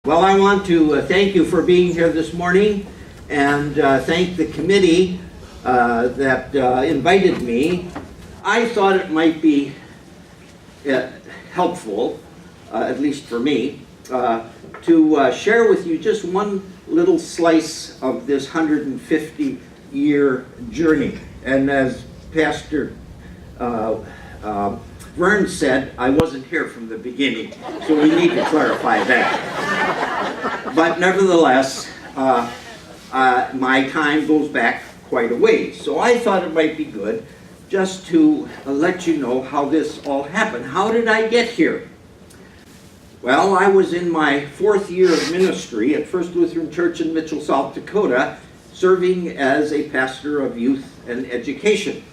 Well, I want to thank you for being here this morning and thank the committee that invited me. I thought it might be helpful, at least for me, to share with you just one little slice of this 150-year journey. And as Pastor Vern said, I wasn't here from the beginning, so we need to clarify that. But nevertheless, my time goes back quite a ways. So I thought it might be good just to let you know how this all happened. How did I get here? Well, I was in my 4th year of ministry at First Lutheran Church in Mitchell, South Dakota, serving as a pastor of youth and education.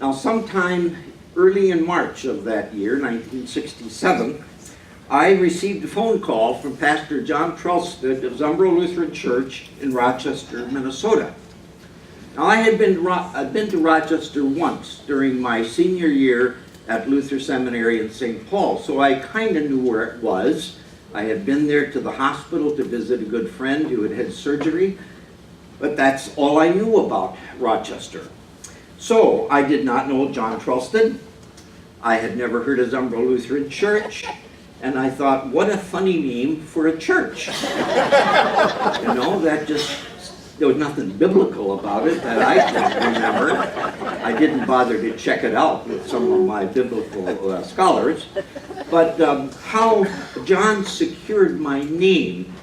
Now, sometime early in March of that year, 1967, I received a phone call from Pastor John Church-Rochester of Zumbro Lutheran Church in Rochester, Minnesota. Now, I had been to Rochester once during my senior year at Luther Seminary in St. Paul, so I kind of knew where it was. I had been there to the hospital to visit a good friend who had had surgery, but that's all I knew about Rochester. So I did not know John Church-Rochester. I had never heard of Zumbro Lutheran Church, and I thought, what a funny name for a church. You know, there was nothing biblical about it that I can remember. I didn't bother to check it out with some of my biblical scholars. But how John secured my name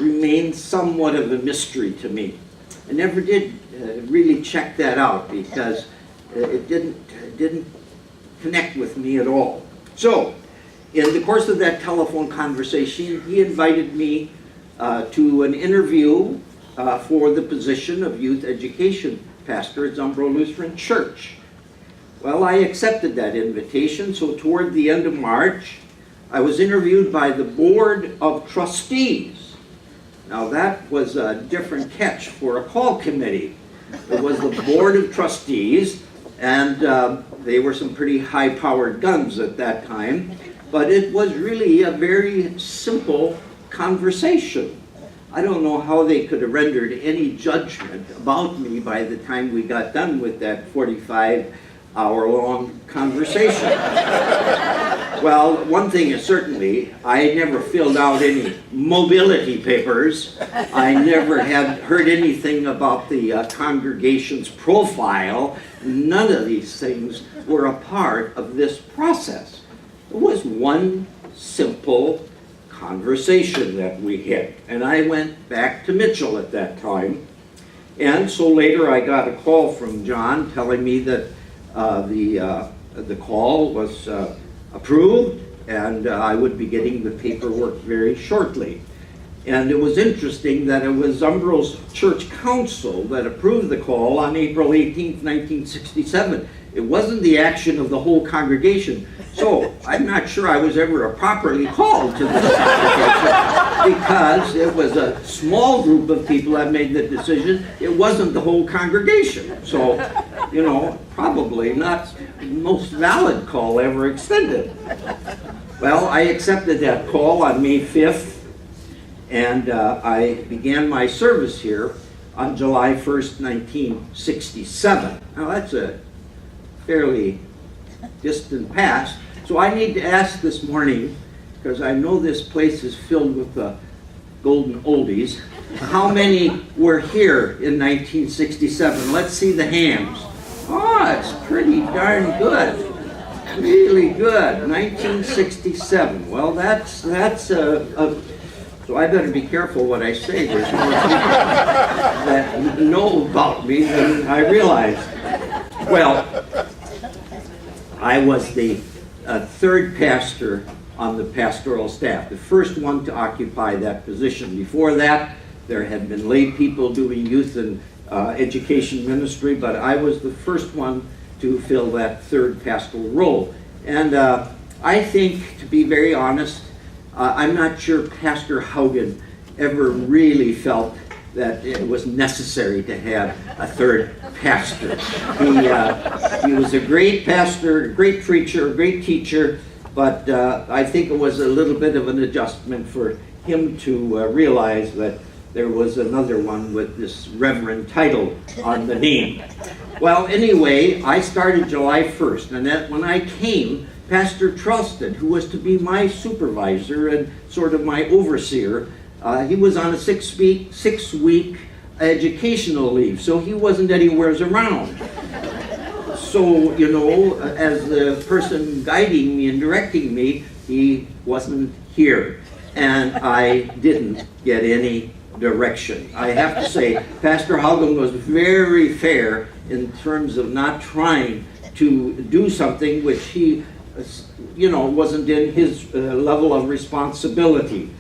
remains somewhat of a mystery to me. I never did really check that out because it didn't connect with me at all. So, in the course of that telephone conversation, he invited me to an interview for the position of youth education pastor at Zumbro Lutheran Church. Well, I accepted that invitation, so toward the end of March, I was interviewed by the Board of Trustees. Now that was a different catch for a call committee. It was the Board of Trustees, and they were some pretty high-powered guns at that time, but it was really a very simple conversation. I don't know how they could have rendered any judgment about me by the time we got done with that 45-hour-long conversation. Well, one thing is certainly, I had never filled out any mobility papers. I never had heard anything about the congregation's profile. None of these things were a part of this process. It was one simple conversation that we had. And I went back to Mitchell at that time. And so later I got a call from John telling me that the call was approved and I would be getting the paperwork very shortly. And it was interesting that it was Zumbro's church council that approved the call on April 18th, 1967. It wasn't the action of the whole congregation. So I'm not sure I was ever properly called to this congregation because it was a small group of people that made the decision. It wasn't the whole congregation. So, you know, probably not the most valid call ever extended. Well, I accepted that call on May 5th, and I began my service here on July 1st, 1967. Now that's a fairly distant past. So I need to ask this morning, because I know this place is filled with the golden oldies, how many were here in 1967? Let's see the hands. Oh, it's pretty darn good. Really good. 1967. Well, that's so I better be careful what I say. There's more people that know about me than I realize. Well, I was the third pastor on the pastoral staff, the first one to occupy that position. Before that, there had been lay people doing youth and education ministry, but I was the first one to fill that third pastoral role. And I think, to be very honest, I'm not sure Pastor Haugen ever really felt that it was necessary to have a third pastor. He was a great pastor, a great preacher, a great teacher, but I think it was a little bit of an adjustment for him to realize that there was another one with this reverend title on the name. Well, anyway, I started July 1st, and that when I came, Pastor Charleston, who was to be my supervisor and sort of my overseer, he was on a six-week educational leave, so he wasn't anywhere around. So, you know, as the person guiding me and directing me, he wasn't here, and I didn't get any direction. I have to say, Pastor Haugen was very fair in terms of not trying to do something which he, you know, wasn't in his level of responsibility.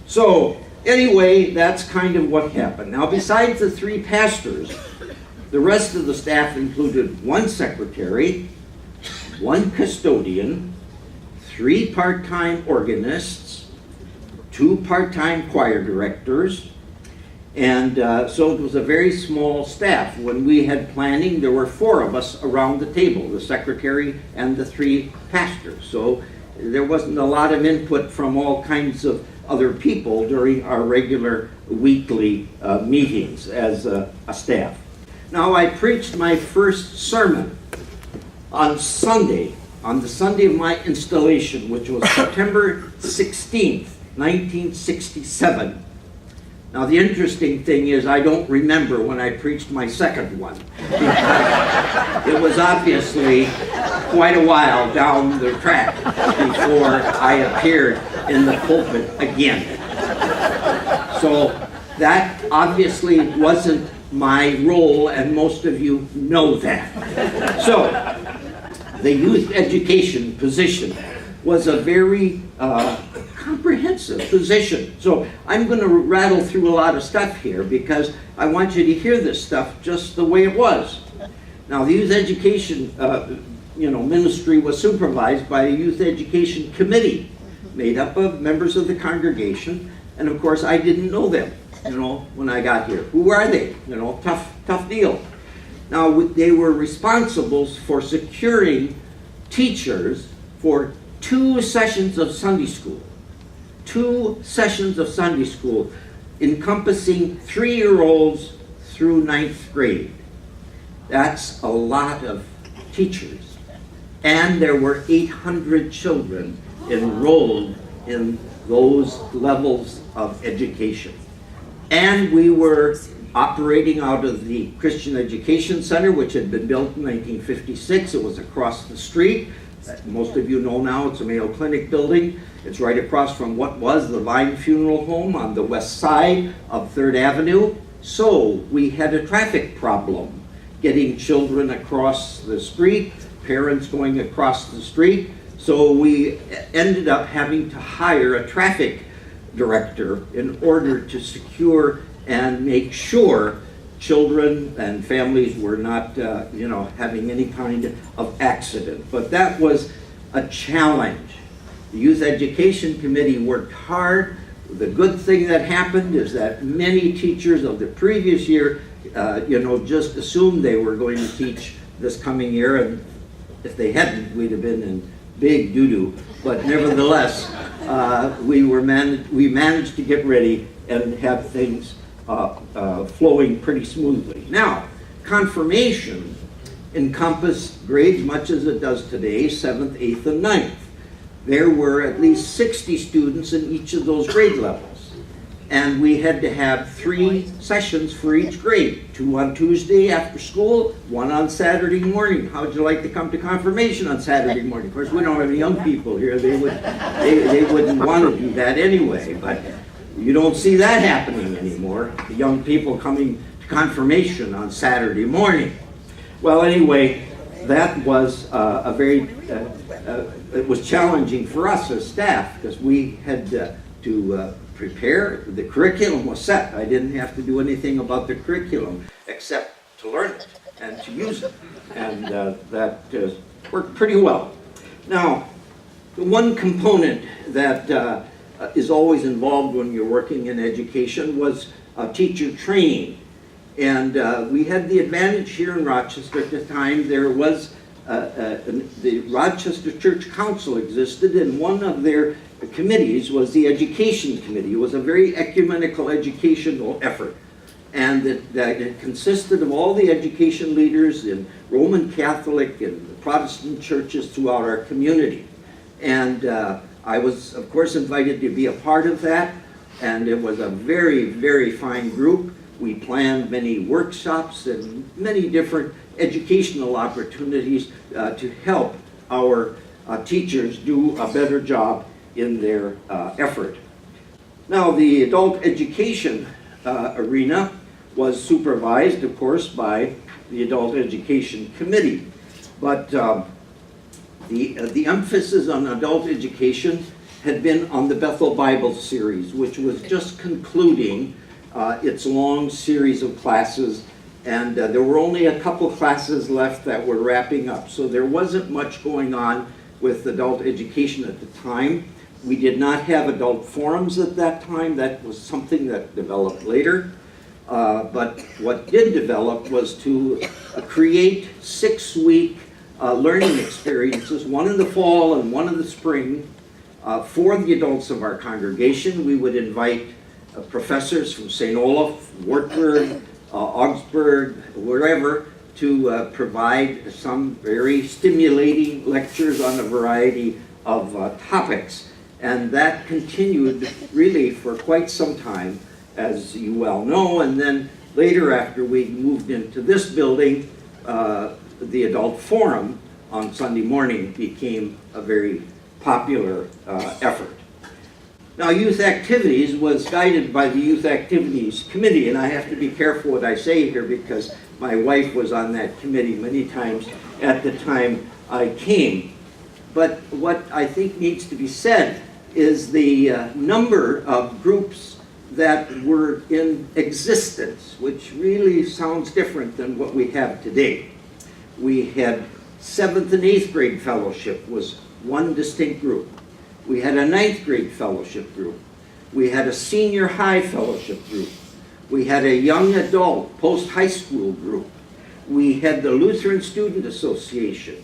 So, anyway, that's kind of what happened. Now, besides the 3 pastors, the rest of the staff included 1 secretary, 1 custodian, 3 part-time organists, 2 part-time choir directors, and so it was a very small staff. When we had planning, there were 4 of us around the table, the secretary and the 3 pastors. So there wasn't a lot of input from all kinds of other people during our regular weekly meetings as a staff. Now, I preached my first sermon on Sunday, on the Sunday of my installation, which was September 16th, 1967. Now, the interesting thing is I don't remember when I preached my second one. It was obviously quite a while down the track before I appeared in the pulpit again. So that obviously wasn't my role, and most of you know that. So the youth education position was a very comprehensive position. So I'm going to rattle through a lot of stuff here because I want you to hear this stuff just the way it was. Now, the youth education ministry was supervised by a youth education committee made up of members of the congregation, and of course I didn't know them, when I got here. Who are they? Tough deal. Now, they were responsible for securing teachers for 2 sessions of Sunday school. 2 sessions of Sunday school encompassing 3-year-olds through 9th grade. That's a lot of teachers. And there were 800 children enrolled in those levels of education. And we were operating out of the Christian Education Center, which had been built in 1956. It was across the street. Most of you know now it's a Mayo Clinic building. It's right across from what was the Vine Funeral Home on the west side of 3rd Avenue. So we had a traffic problem getting children across the street, parents going across the street. So we ended up having to hire a traffic director in order to secure and make sure children and families were not, having any kind of accident. But that was a challenge. The Youth Education Committee worked hard. The good thing that happened is that many teachers of the previous year, just assumed they were going to teach this coming year, and if they hadn't, we'd have been in big doo-doo. But nevertheless, we managed to get ready and have things flowing pretty smoothly. Now, confirmation encompassed grades much as it does today, 7th, 8th, and 9th. There were at least 60 students in each of those grade levels. And we had to have 3 sessions for each grade, 2 on Tuesday after school, 1 on Saturday morning. How'd you like to come to confirmation on Saturday morning? Of course, we don't have any young people here. They wouldn't want to do that anyway, but you don't see that happening anymore. The young people coming to confirmation on Saturday morning. Well, anyway, that was it was challenging for us as staff because we had to prepare. The curriculum was set. I didn't have to do anything about the curriculum except to learn it and to use it. And that worked pretty well. Now, the one component that is always involved when you're working in education was teacher training. And we had the advantage here in Rochester at the time. There was the Rochester Church Council existed, and one of their committees was the education committee. It was a very ecumenical educational effort. And it consisted of all the education leaders in Roman Catholic and Protestant churches throughout our community. And I was, of course, invited to be a part of that. And it was a very, very fine group. We planned many workshops and many different educational opportunities to help our teachers do a better job in their effort. Now, the adult education arena was supervised, of course, by the Adult Education Committee. But the emphasis on adult education had been on the Bethel Bible series, which was just concluding its long series of classes, and there were only a couple classes left that were wrapping up. So there wasn't much going on with adult education at the time. We did not have adult forums at that time. That was something that developed later. But what did develop was to create 6-week learning experiences, one in the fall and one in the spring, for the adults of our congregation. We would invite professors from St. Olaf, Wartburg, Augsburg, wherever, to provide some very stimulating lectures on a variety of topics. And that continued really for quite some time, as you well know. And then later, after we moved into this building, the adult forum on Sunday morning became a very popular effort. Now, youth activities was guided by the Youth Activities Committee, and I have to be careful what I say here because my wife was on that committee many times at the time I came. But what I think needs to be said is the number of groups that were in existence, which really sounds different than what we have today. We had 7th and 8th grade fellowship was one distinct group. We had a 9th grade fellowship group. We had a senior high fellowship group. We had a young adult post-high school group. We had the Lutheran Student Association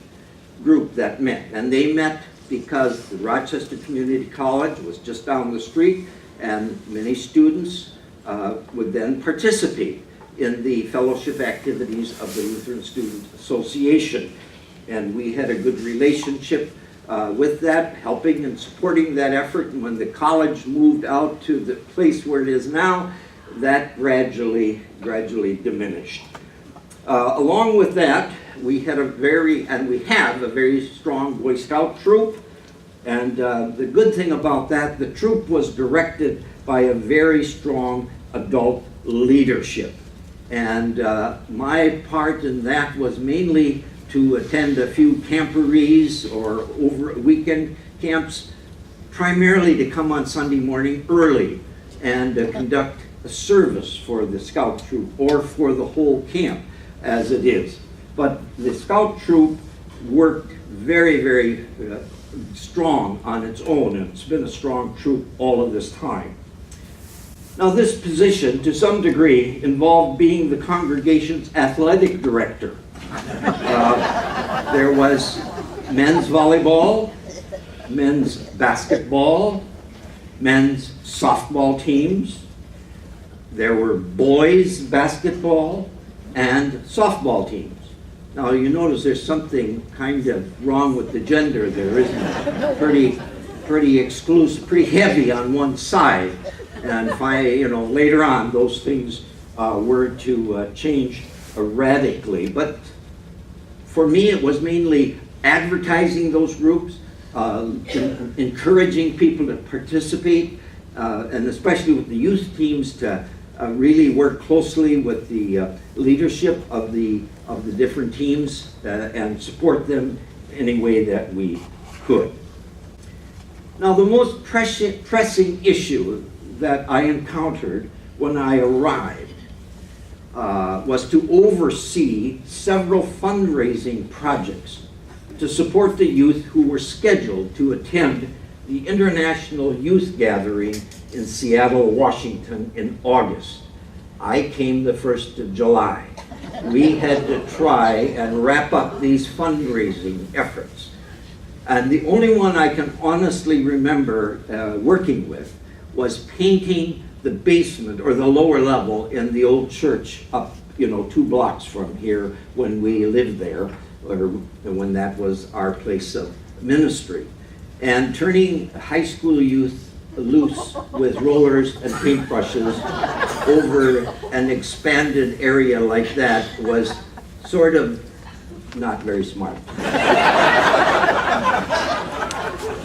group that met, and they met because the Rochester Community College was just down the street, and many students would then participate in the fellowship activities of the Lutheran Student Association. And we had a good relationship with that, helping and supporting that effort. And when the college moved out to the place where it is now, that gradually diminished. Along with that, we had we have a very strong Boy Scout troop. And the good thing about that, the troop was directed by a very strong adult leadership. And my part in that was mainly to attend a few camporees or over weekend camps, primarily to come on Sunday morning early and conduct a service for the scout troop or for the whole camp as it is. But the scout troop worked very, very strong on its own, and it's been a strong troop all of this time. Now, this position, to some degree, involved being the congregation's athletic director. There was men's volleyball, men's basketball, men's softball teams. There were boys' basketball and softball teams. Now, you notice there's something kind of wrong with the gender there, isn't it? Pretty exclusive, pretty heavy on one side. And if later on, those things were to change radically. But for me, it was mainly advertising those groups, encouraging people to participate, and especially with the youth teams to really work closely with the leadership of the different teams and support them any way that we could. Now, the most pressing issue that I encountered when I arrived was to oversee several fundraising projects to support the youth who were scheduled to attend the International Youth Gathering in Seattle, Washington in August. I came the 1st of July. We had to try and wrap up these fundraising efforts. And the only one I can honestly remember working with was painting the basement or the lower level in the old church up, 2 blocks from here when we lived there, or when that was our place of ministry. And turning high school youth loose with rollers and paintbrushes over an expanded area like that was sort of not very smart.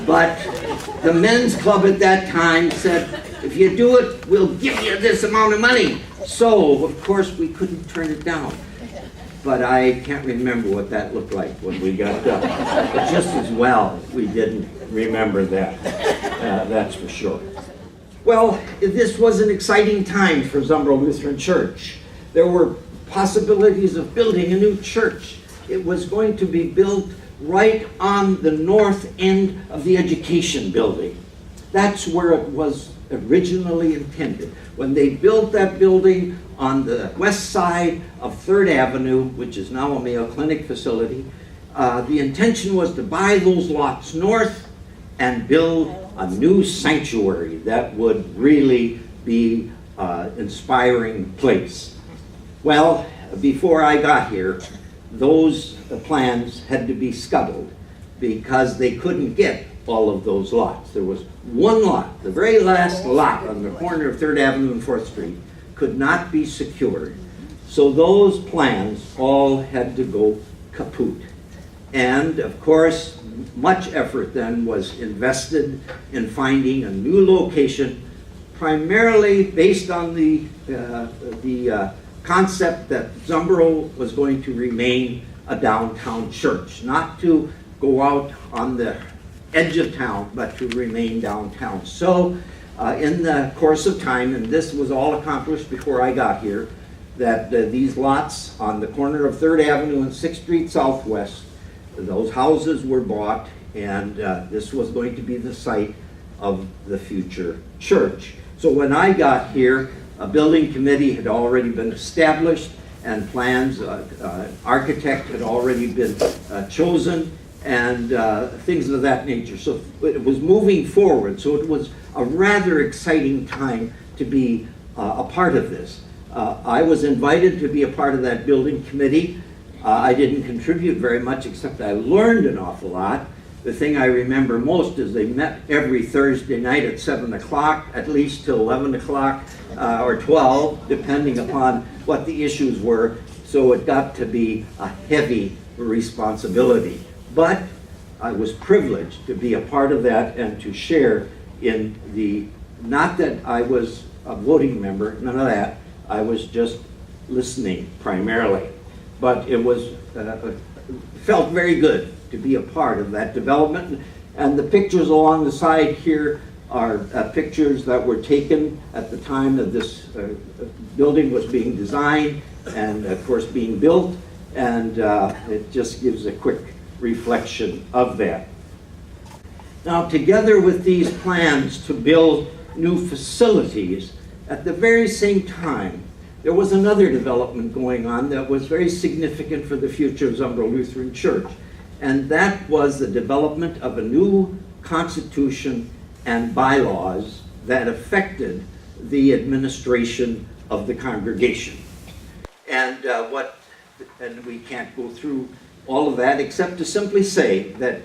But the men's club at that time said, if you do it, we'll give you this amount of money. So, of course, we couldn't turn it down. But I can't remember what that looked like when we got done. But just as well, we didn't remember that. That's for sure. Well, this was an exciting time for Zumbro Lutheran Church. There were possibilities of building a new church. It was going to be built right on the north end of the education building. That's where it was originally intended. When they built that building on the west side of 3rd Avenue, which is now a Mayo Clinic facility, the intention was to buy those lots north and build a new sanctuary that would really be an inspiring place. Well, before I got here, those plans had to be scuttled because they couldn't get all of those lots. There was one lot, the very last lot on the corner of 3rd Avenue and 4th Street, could not be secured. So those plans all had to go kaput. And of course, much effort then was invested in finding a new location, primarily based on the concept that Zumbro was going to remain a downtown church, not to go out on the edge of town, but to remain downtown. So in the course of time, and this was all accomplished before I got here, that these lots on the corner of 3rd Avenue and 6th Street Southwest, those houses were bought, and this was going to be the site of the future church. So when I got here, a building committee had already been established, and plans, architect had already been chosen, and things of that nature. So it was moving forward. So it was a rather exciting time to be a part of this. I was invited to be a part of that building committee. I didn't contribute very much, except I learned an awful lot. The thing I remember most is they met every Thursday night at 7 o'clock, at least till 11 o'clock or 12, depending upon what the issues were. So it got to be a heavy responsibility. But I was privileged to be a part of that and to share in the, not that I was a voting member, none of that. I was just listening primarily. But it was, felt very good to be a part of that development. And the pictures along the side here are pictures that were taken at the time that this building was being designed and, of course, being built. And it just gives a quick reflection of that. Now, together with these plans to build new facilities, at the very same time, there was another development going on that was very significant for the future of Zumbro Lutheran Church, and that was the development of a new constitution and bylaws that affected the administration of the congregation. And we can't go through all of that except to simply say that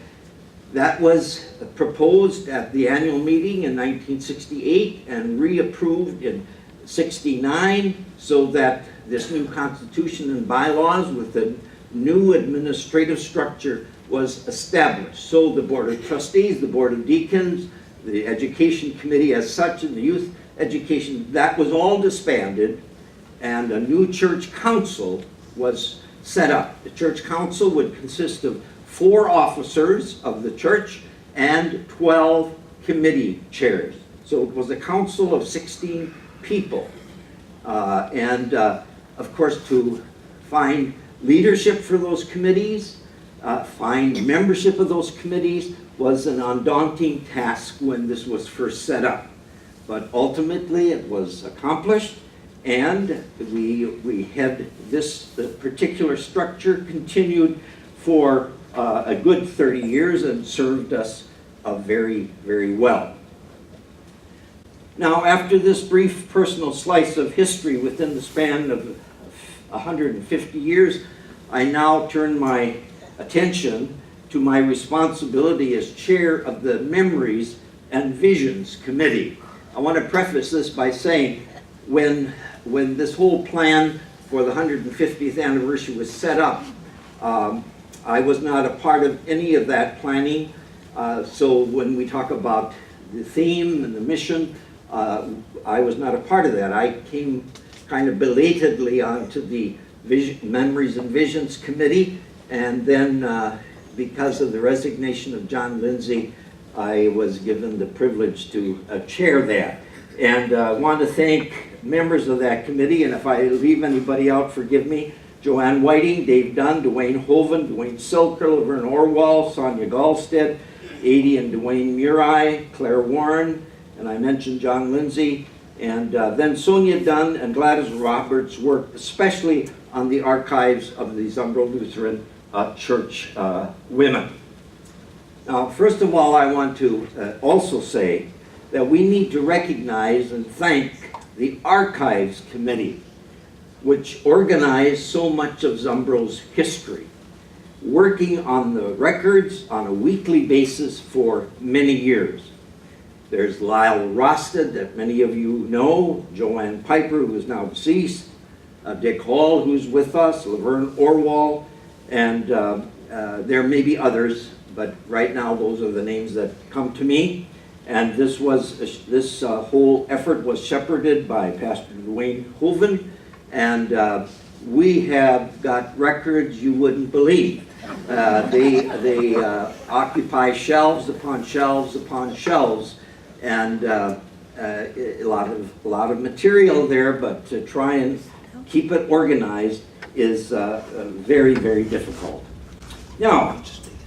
that was proposed at the annual meeting in 1968 and reapproved in 69, so that this new constitution and bylaws with the new administrative structure was established. So the Board of Trustees, the Board of Deacons, the Education Committee as such, and the Youth Education, that was all disbanded, and a new church council was set up. The church council would consist of 4 officers of the church and 12 committee chairs. So it was a council of 16 people. Of course, to find leadership for those committees, find membership of those committees was an undaunting task when this was first set up. But ultimately it was accomplished, and we had this particular structure continued for a good 30 years and served us very, very well. Now, after this brief personal slice of history within the span of 150 years, I now turn my attention to my responsibility as chair of the Memories and Visions Committee. I want to preface this by saying when this whole plan for the 150th anniversary was set up, I was not a part of any of that planning. So when we talk about the theme and the mission, I was not a part of that. I came kind of belatedly onto the Memories and Visions Committee, and then because of the resignation of John Lindsay, I was given the privilege to chair that. And I want to thank members of that committee, and if I leave anybody out, forgive me. Joanne Whiting, Dave Dunn, Dwayne Hoven, Dwayne Silker, Laverne Orwell, Sonia Gallstead, Adie and Dwayne Murai, Claire Warren, and I mentioned John Lindsay, and then Sonia Dunn and Gladys Roberts worked especially on the archives of the Zumbro Lutheran Church women. Now, first of all, I want to also say that we need to recognize and thank the Archives Committee, which organized so much of Zumbro's history, working on the records on a weekly basis for many years. There's Lyle Rosted, that many of you know, Joanne Piper, who is now deceased, Dick Hall, who's with us, Laverne Orwell, and there may be others, but right now those are the names that come to me. And this whole effort was shepherded by Pastor Dwayne Hoven, and we have got records you wouldn't believe. They occupy shelves upon shelves upon shelves, and a lot of material there, but to try and keep it organized is very, very difficult. Now,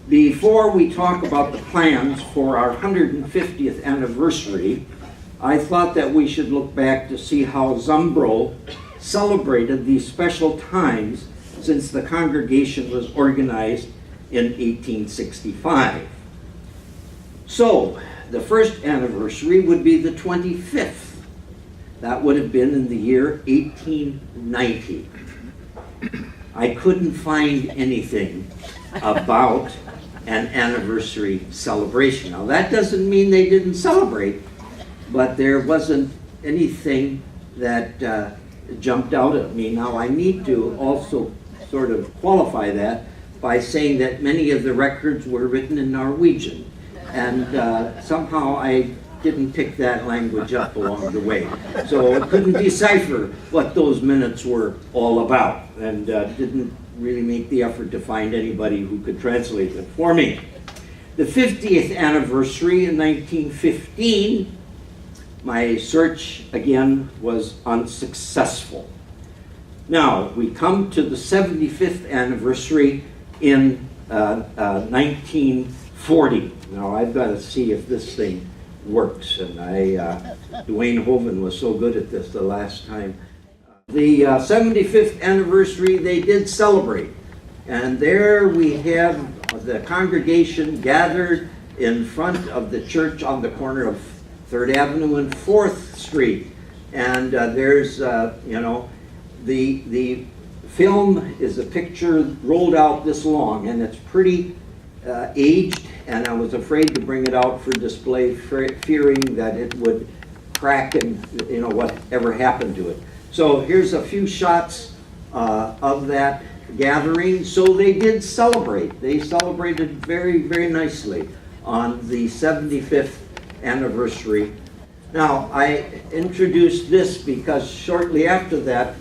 before we talk about the plans for our 150th anniversary, I thought that we should look back to see how Zumbro celebrated these special times since the congregation was organized in 1865. So, the first anniversary would be the 25th. That would have been in the year 1890. I couldn't find anything about an anniversary celebration. Now, that doesn't mean they didn't celebrate, but there wasn't anything that jumped out at me. Now, I need to also sort of qualify that by saying that many of the records were written in Norwegian, and somehow I didn't pick that language up along the way. So I couldn't decipher what those minutes were all about, and didn't really make the effort to find anybody who could translate it for me. The 50th anniversary in 1915, my search again was unsuccessful. Now, we come to the 75th anniversary in 1940. Now, I've got to see if this thing works, and Dwayne Hoven was so good at this the last time. The 75th anniversary, they did celebrate, and there we have the congregation gathered in front of the church on the corner of 3rd Avenue and 4th Street, and there's, the film is a picture rolled out this long, and it's pretty aged, and I was afraid to bring it out for display, fearing that it would crack and, whatever happened to it. So here's a few shots of that gathering. So they did celebrate. They celebrated very, very nicely on the 75th anniversary. Now, I introduced this because shortly after that,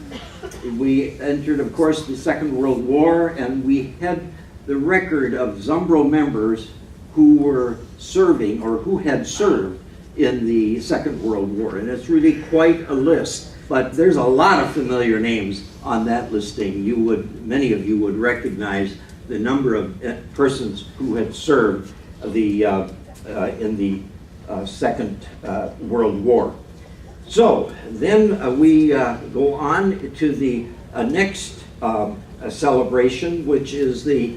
we entered, of course, the Second World War, and we had the record of Zumbro members who were serving or who had served in the Second World War. And it's really quite a list. But there's a lot of familiar names on that listing. Many of you would recognize the number of persons who had served in the Second World War. So then we go on to the next celebration, which is the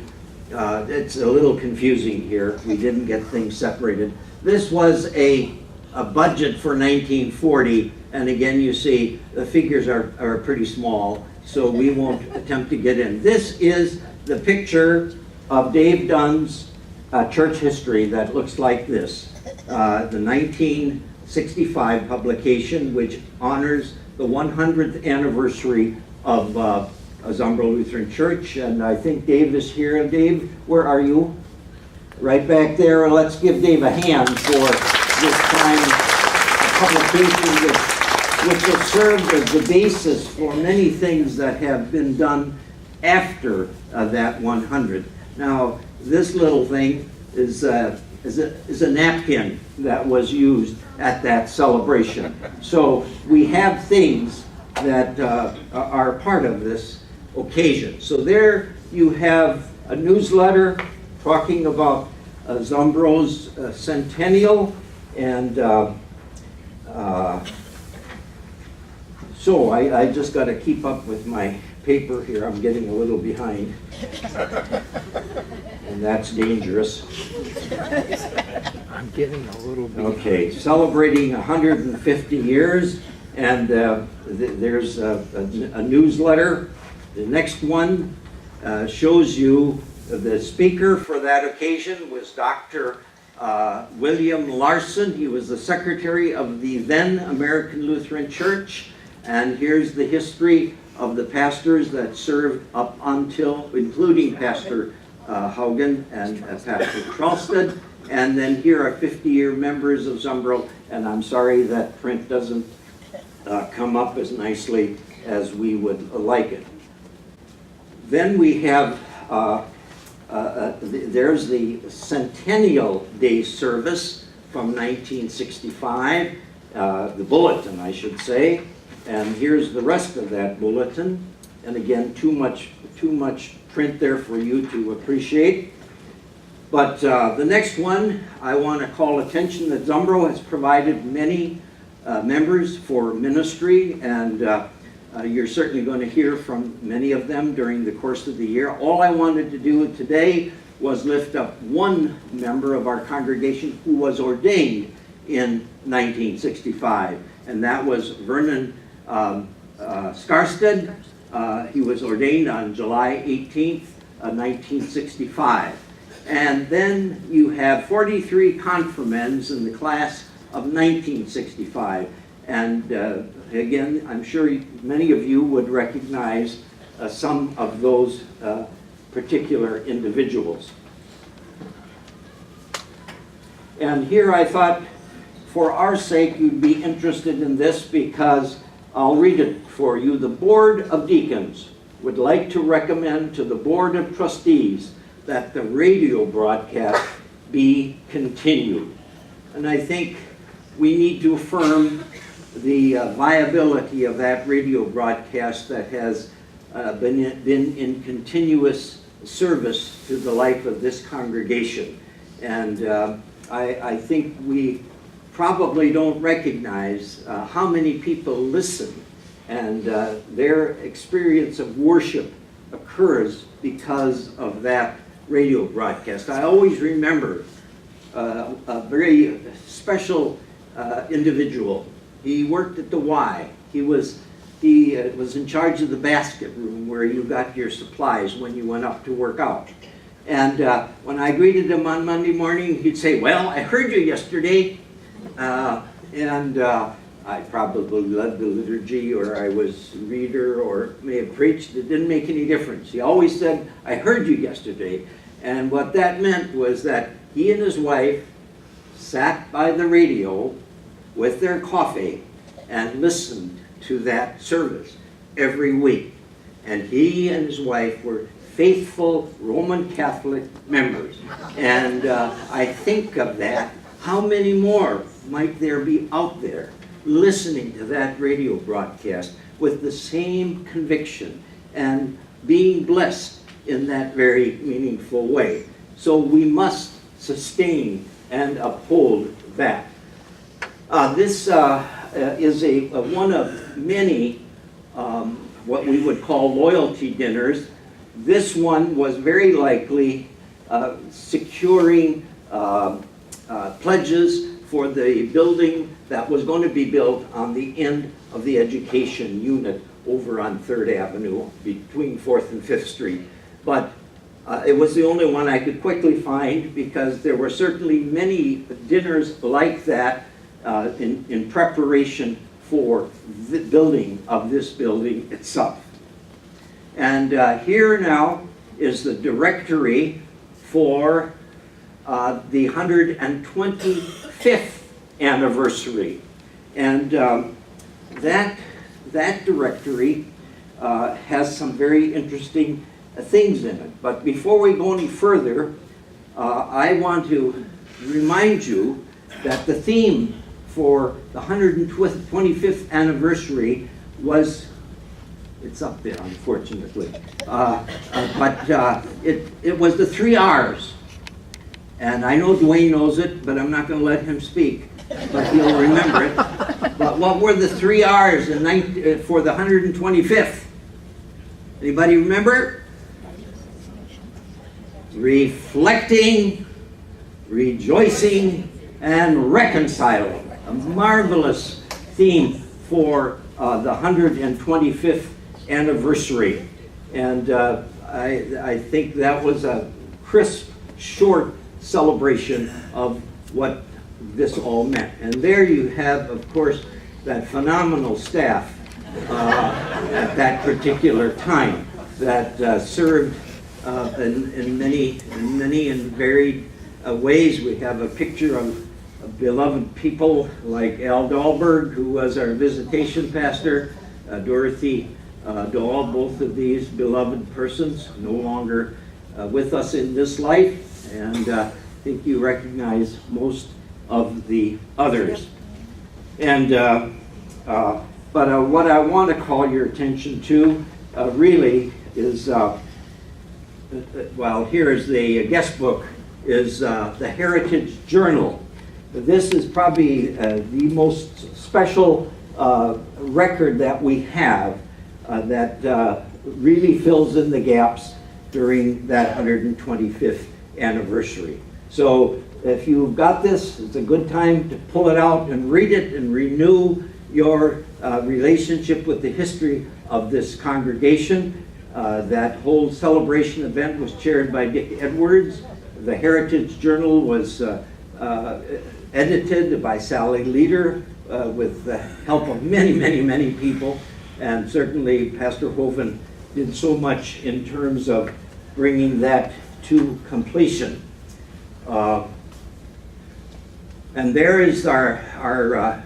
it's a little confusing here. We didn't get things separated. This was a budget for 1940, and again, you see the figures are pretty small, so we won't attempt to get in. This is the picture of Dave Dunn's church history that looks like this. The 1965 publication, which honors the 100th anniversary of Zumbro Lutheran Church, and I think Dave is here. Dave, where are you? Right back there. Let's give Dave a hand for this time publication, which has served as the basis for many things that have been done after that 100. Now, this little thing is a napkin that was used at that celebration. So we have things that are part of this occasion. So there you have a newsletter talking about Zumbro's centennial, and so I just got to keep up with my paper here. I'm getting a little behind, and that's dangerous. I'm getting a little behind. Okay, celebrating 150 years, and there's a newsletter. The next one shows you the speaker for that occasion was Dr. William Larson. He was the secretary of the then American Lutheran Church, and here's the history of the pastors that served up until, including Pastor Haugen and Pastor Church-Rochester, and then here are 50-year members of Zumbro, and I'm sorry that print doesn't come up as nicely as we would like it. Then we have, there's the Centennial Day service from 1965, the bulletin, I should say, and here's the rest of that bulletin. And again, too much print there for you to appreciate. But the next one, I want to call attention that Zumbro has provided many members for ministry, and you're certainly going to hear from many of them during the course of the year. All I wanted to do today was lift up one member of our congregation who was ordained in 1965, and that was Vernon Skarsted. He was ordained on July 18th, 1965. And then you have 43 confirmands in the class of 1965. And again, I'm sure many of you would recognize some of those particular individuals. And here I thought, for our sake, you'd be interested in this because I'll read it for you. The Board of Deacons would like to recommend to the Board of Trustees that the radio broadcast be continued. And I think we need to affirm the viability of that radio broadcast that has been in continuous service to the life of this congregation. And I think we probably don't recognize how many people listen, and their experience of worship occurs because of that radio broadcast. I always remember a very special individual. He worked at the Y. He was in charge of the basket room where you got your supplies when you went up to work out. And when I greeted him on Monday morning, he'd say, "Well, I heard you yesterday." I probably led the liturgy, or I was reader, or may have preached. It didn't make any difference. He always said, "I heard you yesterday." And what that meant was that he and his wife sat by the radio with their coffee and listened to that service every week. And he and his wife were faithful Roman Catholic members. And I think of that. How many more might there be out there listening to that radio broadcast with the same conviction and being blessed in that very meaningful way? So we must sustain and uphold that. This is one of many what we would call loyalty dinners. This one was very likely securing pledges for the building that was going to be built on the end of the education unit over on 3rd Avenue between 4th and 5th Street. But it was the only one I could quickly find, because there were certainly many dinners like that in preparation for the building of this building itself. And here now is the directory for the 125th anniversary. And that directory has some very interesting things in it. But before we go any further, I want to remind you that the theme for the 125th anniversary was, it's up there unfortunately, but it was the 3 R's. And I know Dwayne knows it, but I'm not going to let him speak, but he'll remember it. But what were the 3 R's for the 125th? Anybody remember? Reflecting, rejoicing, and reconciling. A marvelous theme for the 125th anniversary. And I think that was a crisp, short celebration of what this all meant. And there you have, of course, that phenomenal staff at that particular time that served in many and varied ways. We have a picture of beloved people like Al Dahlberg, who was our visitation pastor, Dorothy Dahl, both of these beloved persons, no longer with us in this life, and I think you recognize most of the others. And but what I want to call your attention to really is, well, here is the guest book, is the Heritage Journal. This is probably the most special record that we have that really fills in the gaps during that 125th anniversary. So if you've got this, it's a good time to pull it out and read it and renew your relationship with the history of this congregation. That whole celebration event was chaired by Dick Edwards. The Heritage Journal was edited by Sally Leader with the help of many people, and certainly Pastor Hoven did so much in terms of bringing that to completion. And there is our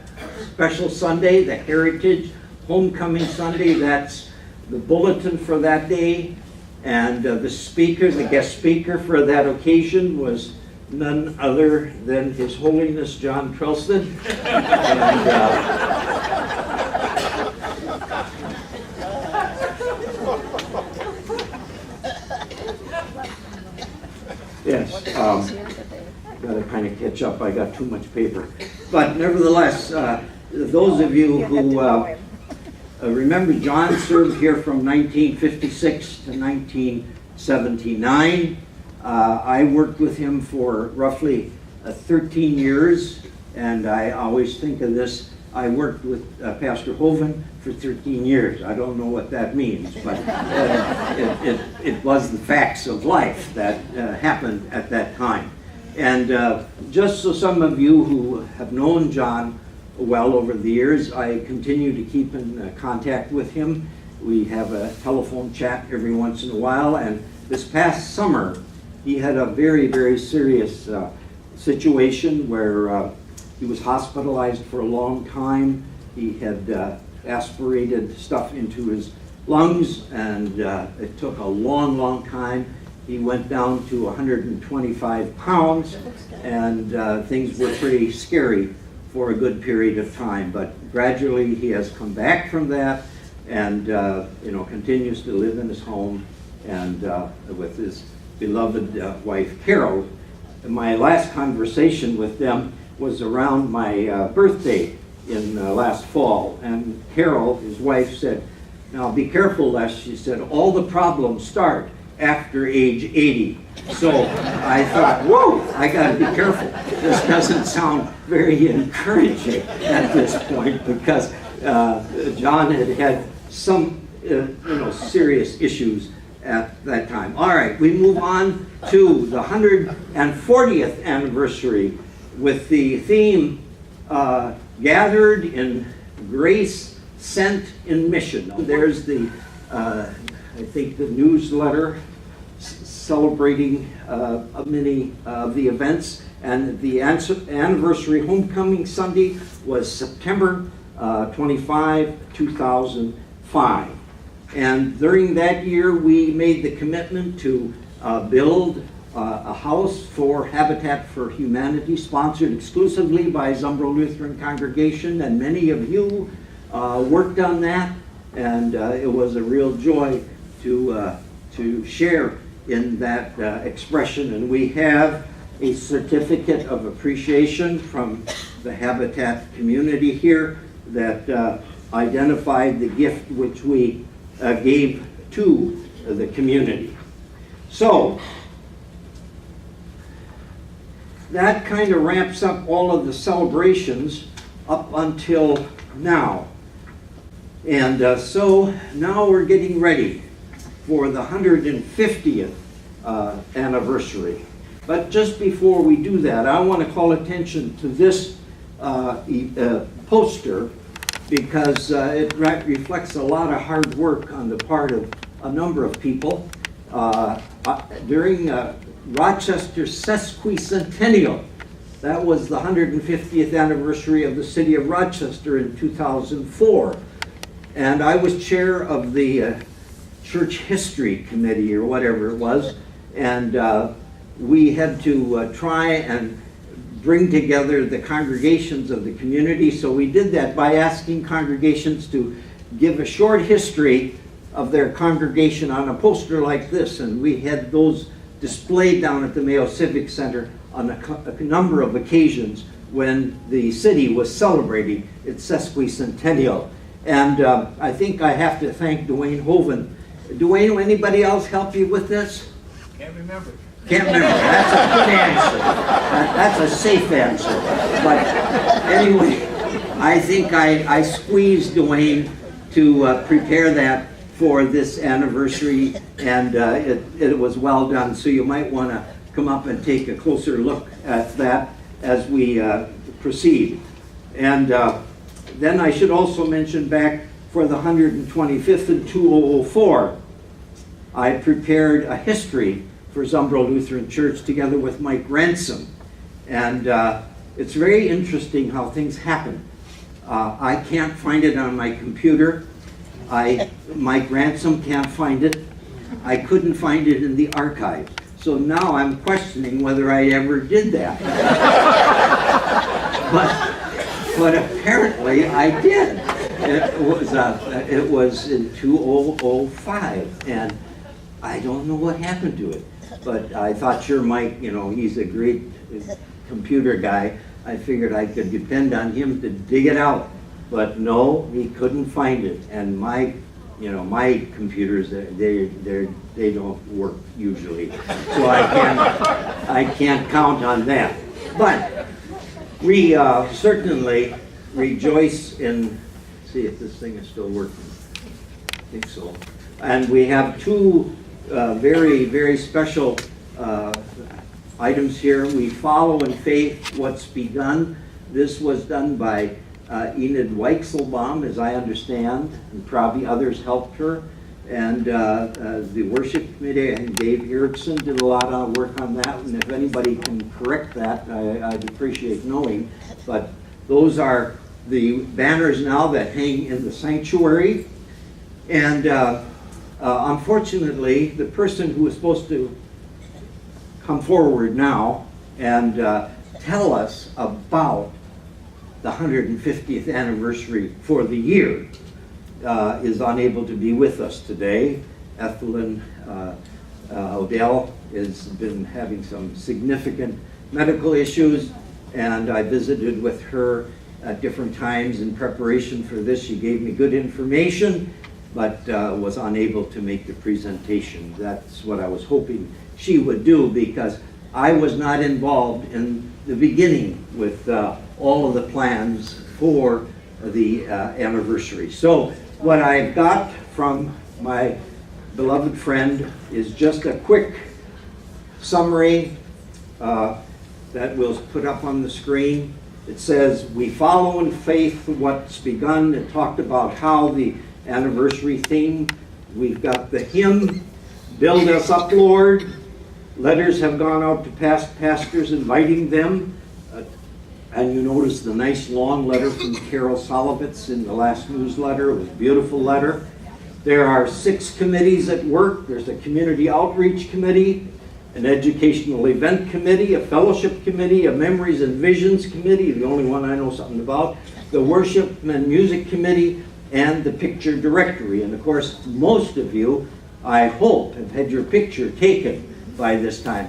special Sunday, the Heritage Homecoming Sunday. That's the bulletin for that day, and the speaker, the guest speaker for that occasion was none other than His Holiness John Trelston. And, yes, got to kind of catch up. I got too much paper. But nevertheless, those of you who remember, John served here from 1956 to 1979. I worked with him for roughly 13 years, and I always think of this. I worked with Pastor Hoven for 13 years. I don't know what that means, but it was the facts of life that happened at that time. And just so some of you who have known John well over the years, I continue to keep in contact with him. We have a telephone chat every once in a while, and this past summer he had a very serious situation where he was hospitalized for a long time. He had aspirated stuff into his lungs, and it took a long time. He went down to 125 pounds, and things were pretty scary for a good period of time. But gradually he has come back from that, and continues to live in his home and with his beloved wife Carol. My last conversation with them was around my birthday in last fall, and Carol, his wife, said, "Now be careful, Les," she said, "all the problems start after age 80. So I thought, whoa, I got to be careful. This doesn't sound very encouraging at this point, because John had some serious issues at that time. All right, we move on to the 140th anniversary with the theme Gathered in Grace, Sent in Mission. There's the, I think, the newsletter celebrating many of the events, and the anniversary homecoming Sunday was September 25, 2005. And during that year, we made the commitment to build a house for Habitat for Humanity, sponsored exclusively by Zumbro Lutheran Congregation, and many of you worked on that, and it was a real joy to share in that expression. And we have a certificate of appreciation from the Habitat community here that identified the gift which we gave to the community. So that kind of wraps up all of the celebrations up until now. And so now we're getting ready for the 150th anniversary. But just before we do that, I want to call attention to this poster, because it reflects a lot of hard work on the part of a number of people. During Rochester sesquicentennial, that was the 150th anniversary of the city of Rochester in 2004. And I was chair of the church history committee, or whatever it was, and we had to try and bring together the congregations of the community. So we did that by asking congregations to give a short history of their congregation on a poster like this, and we had those displayed down at the Mayo Civic Center on a number of occasions when the city was celebrating its sesquicentennial. And I think I have to thank Dwayne Hoven. Dwayne, will anybody else help you with this? Can't remember. Can't remember. That's a good answer. That's a safe answer. But anyway, I think I squeezed Dwayne to prepare that for this anniversary, and it was well done. So you might want to come up and take a closer look at that as we proceed. And then I should also mention, back for the 125th in 2004, I prepared a history for Zumbro Lutheran Church together with Mike Ransom. And it's very interesting how things happen. I can't find it on my computer. Mike Ransom can't find it. I couldn't find it in the archives. So now I'm questioning whether I ever did that. But apparently I did. It was in 2005, and I don't know what happened to it. But I thought, sure, Mike, he's a great computer guy. I figured I could depend on him to dig it out. But no, he couldn't find it. And my computers, they don't work usually. So I can't count on that. But we certainly rejoice in, see if this thing is still working. I think so. And we have two very, very special items here. We follow in faith what's begun. This was done by Enid Weichselbaum, as I understand, and probably others helped her. And the worship committee and Dave Erickson did a lot of work on that. And if anybody can correct that, I'd appreciate knowing. But those are the banners now that hang in the sanctuary. And unfortunately, the person who is supposed to come forward now and tell us about the 150th anniversary for the year is unable to be with us today. Ethelyn Odell has been having some significant medical issues, and I visited with her at different times in preparation for this. She gave me good information, but was unable to make the presentation. That's what I was hoping she would do, because I was not involved in the beginning with all of the plans for the anniversary. So what I've got from my beloved friend is just a quick summary that we'll put up on the screen. It says, we follow in faith what's begun. It talked about how the anniversary theme, we've got the hymn, Build Us Up, Lord. Letters have gone out to past pastors inviting them. And you notice the nice long letter from Carol Solovitz in the last newsletter. It was a beautiful letter. There are 6 committees at work. There's a community outreach committee, an educational event committee, a fellowship committee, a memories and visions committee, the only one I know something about, the worship and music committee, and the picture directory. And of course, most of you, I hope, have had your picture taken by this time.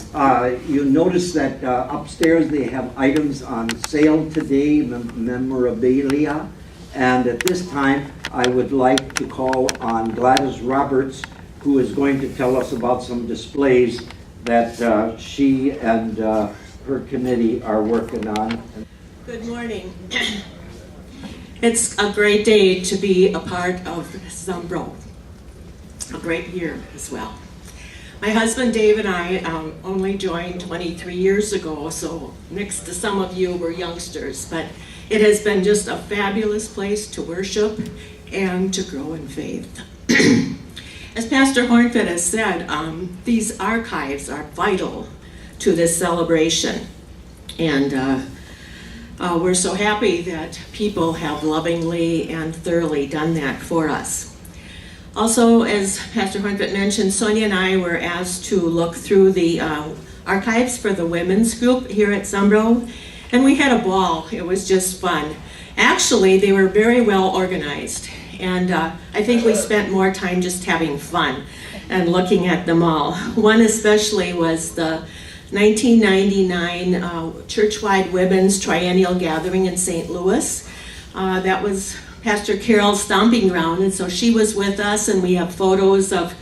You notice that upstairs they have items on sale today, memorabilia. And at this time, I would like to call on Gladys Roberts, who is going to tell us about some displays that she and her committee are working on. Good morning. It's a great day to be a part of Zumbro. A great year as well. My husband Dave and I only joined 23 years ago, so next to some of you were youngsters, but it has been just a fabulous place to worship and to grow in faith. As Pastor Horntvedt has said, these archives are vital to this celebration, and we're so happy that people have lovingly and thoroughly done that for us. Also, as Pastor Horntvedt mentioned, Sonia and I were asked to look through the archives for the women's group here at Zumbro, and we had a ball. It was just fun. Actually, they were very well organized, and I think we spent more time just having fun and looking at them all. One especially was the 1999 Church-wide Women's Triennial Gathering in St. Louis. That was Pastor Carol's stomping ground, and so she was with us, and we have photos of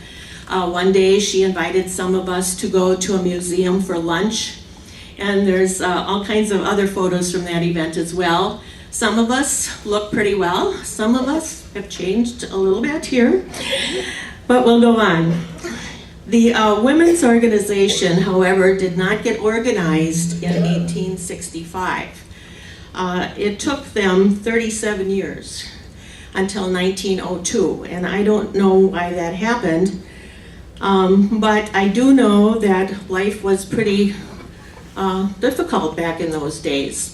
one day she invited some of us to go to a museum for lunch, and there's all kinds of other photos from that event as well. Some of us look pretty well, some of us have changed a little bit here, but we'll go on. The women's organization, however, did not get organized in 1865. It took them 37 years until 1902, and I don't know why that happened, but I do know that life was pretty difficult back in those days.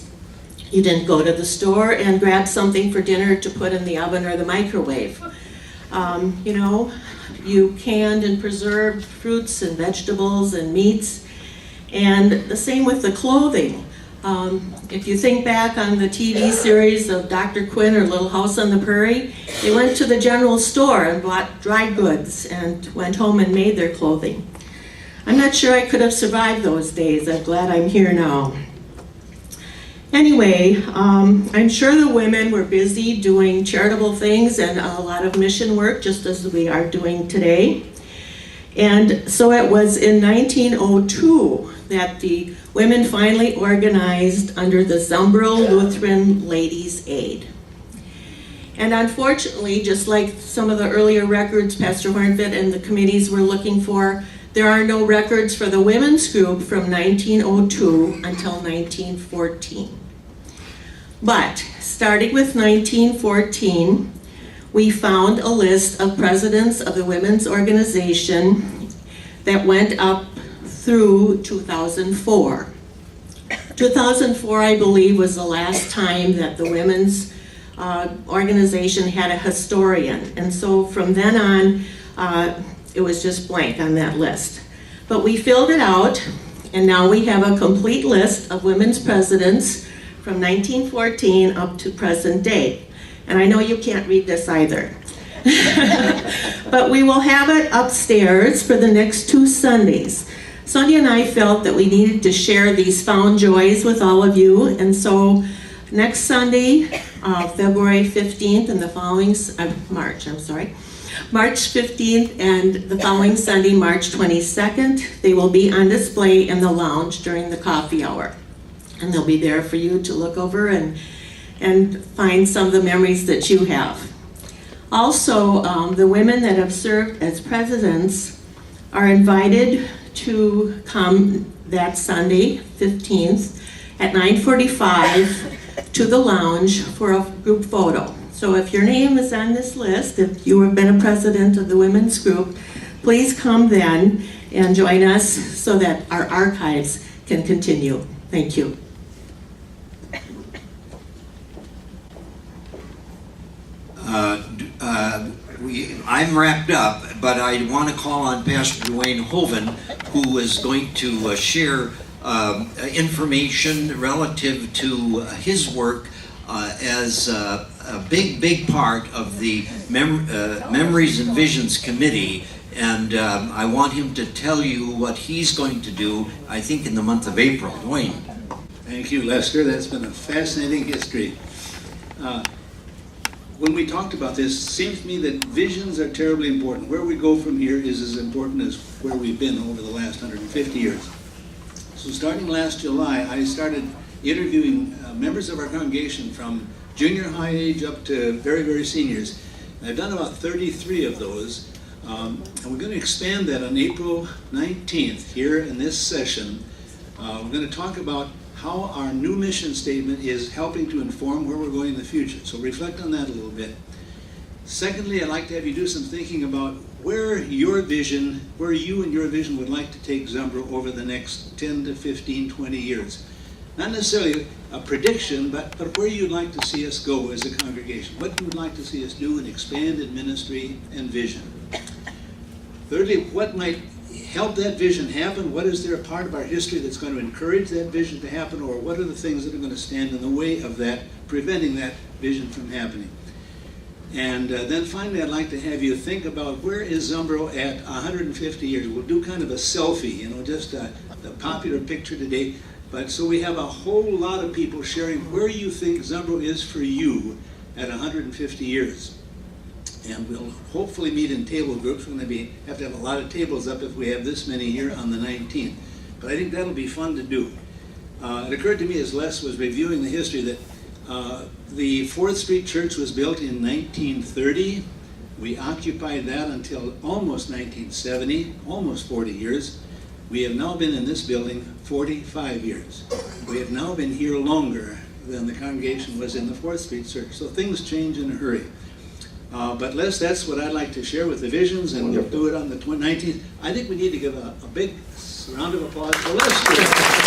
You didn't go to the store and grab something for dinner to put in the oven or the microwave. You know, you canned and preserved fruits and vegetables and meats, and the same with the clothing. If you think back on the TV series of Dr. Quinn or Little House on the Prairie, they went to the general store and bought dry goods and went home and made their clothing. I'm not sure I could have survived those days. I'm glad I'm here now. Anyway, I'm sure the women were busy doing charitable things and a lot of mission work, just as we are doing today. And so it was in 1902 that the women finally organized under the Zumbro Lutheran Ladies' Aid. And unfortunately, just like some of the earlier records Pastor Horntvedt and the committees were looking for, there are no records for the women's group from 1902 until 1914. But starting with 1914, we found a list of presidents of the women's organization that went up through 2004. 2004, I believe, was the last time that the women's organization had a historian. And so from then on, it was just blank on that list. But we filled it out, and now we have a complete list of women's presidents from 1914 up to present day. And I know you can't read this either. But we will have it upstairs for the next 2 Sundays. Sonia and I felt that we needed to share these found joys with all of you, and so Next Sunday, February 15th, and the following, March 15th, and the following Sunday, March 22nd, they will be on display in the lounge during the coffee hour. And they'll be there for you to look over and find some of the memories that you have. Also, the women that have served as presidents are invited to come that Sunday, 15th, at 9:45 to the lounge for a group photo. So if your name is on this list, if you have been a president of the women's group, please come then and join us so that our archives can continue. Thank you. I'm wrapped up, but I want to call on Pastor Dwayne Hoven, who is going to share information relative to his work as a big part of the Memories and Visions Committee. And I want him to tell you what he's going to do, I think, in the month of April. Dwayne. Thank you, Lester. That's been a fascinating history. When we talked about this, it seems to me that visions are terribly important. Where we go from here is as important as where we've been over the last 150 years. So starting last July, I started interviewing members of our congregation from junior high age up to very, very seniors. And I've done about 33 of those. And we're going to expand that on April 19th here in this session. We're going to talk about how our new mission statement is helping to inform where we're going in the future. So reflect on that a little bit. Secondly, I'd like to have you do some thinking about where you and your vision would like to take Zumbro over the next 10 to 15, 20 years. Not necessarily a prediction, but where you'd like to see us go as a congregation. What you would like to see us do and expand in ministry and vision. Thirdly, what might help that vision happen? What is there a part of our history that's going to encourage that vision to happen, or what are the things that are going to stand in the way of that, preventing that vision from happening? And then finally, I'd like to have you think about where is Zumbro at 150 years. We'll do kind of a selfie, just the popular picture today. But so we have a whole lot of people sharing where you think Zumbro is for you at 150 years. And we'll hopefully meet in table groups. We're going to have to have a lot of tables up if we have this many here on the 19th. But I think that'll be fun to do. It occurred to me as Les was reviewing the history that the 4th Street Church was built in 1930. We occupied that until almost 1970, almost 40 years. We have now been in this building 45 years. We have now been here longer than the congregation was in the 4th Street Church. So things change in a hurry. But Les, that's what I'd like to share with the visions, and we'll do it on the 19th. I think we need to give a big round of applause for Les.